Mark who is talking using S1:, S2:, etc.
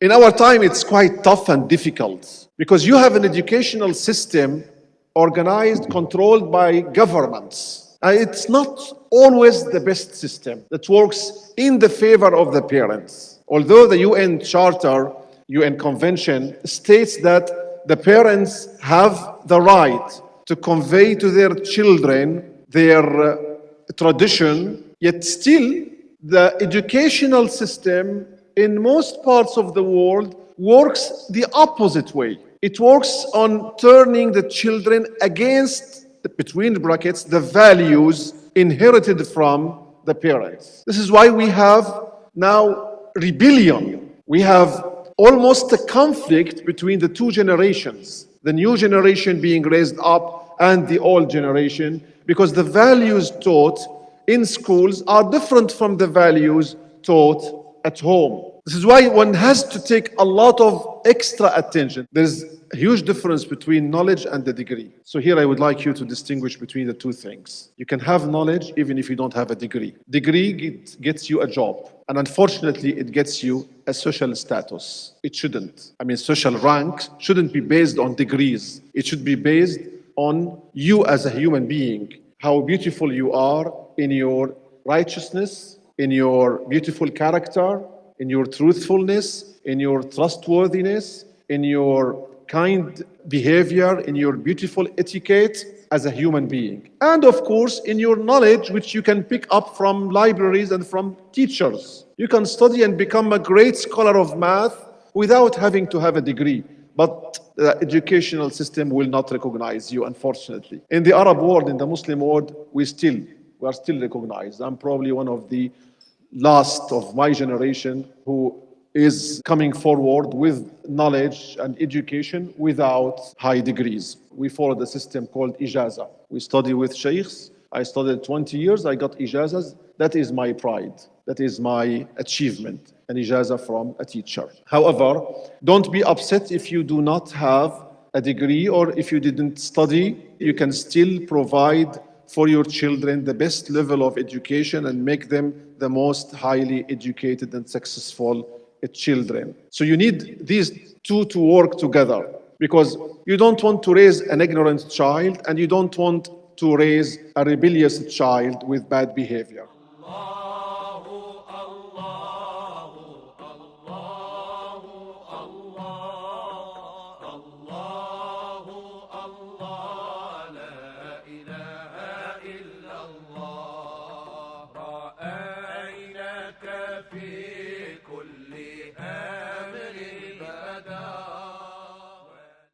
S1: In our time, it's quite tough and difficult because you have an educational system organized, controlled by governments. It's not always the best system that works in the favor of the parents. Although the UN Charter, UN Convention states that the parents have the right to convey to their children their tradition, yet still the educational system in most parts of the world works the opposite way. It works on turning the children against, between brackets, the values inherited from the parents. This is why we have now rebellion. We have almost a conflict between the two generations, the new generation being raised up and the old generation, because the values taught in schools are different from the values taught at home. This is why one has to take a lot of extra attention. There's a huge difference between knowledge and the degree. So here I would like you to distinguish between the two things. You can have knowledge even if you don't have a degree. Degree gets you a job. And unfortunately, it gets you a social status. It shouldn't. I mean, social rank shouldn't be based on degrees. It should be based on you as a human being, how beautiful you are in your righteousness, in your beautiful character, in your truthfulness, in your trustworthiness, in your kind behavior, in your beautiful etiquette as a human being. And of course, in your knowledge, which you can pick up from libraries and from teachers. You can study and become a great scholar of math without having to have a degree. But the educational system will not recognize you, unfortunately. In the Arab world, in the Muslim world, we are still recognized. I'm probably one of the last of my generation who is coming forward with knowledge and education without high degrees. We follow the system called ijaza. We study with sheikhs. I studied 20 years, I got ijazas. That is my pride. That is my achievement, an ijaza from a teacher. However, don't be upset if you do not have a degree or if you didn't study. You can still provide for your children the best level of education and make them the most highly educated and successful children. So you need these two to work together, because you don't want to raise an ignorant child and you don't want to raise a rebellious child with bad behavior.
S2: في كل أمر بدا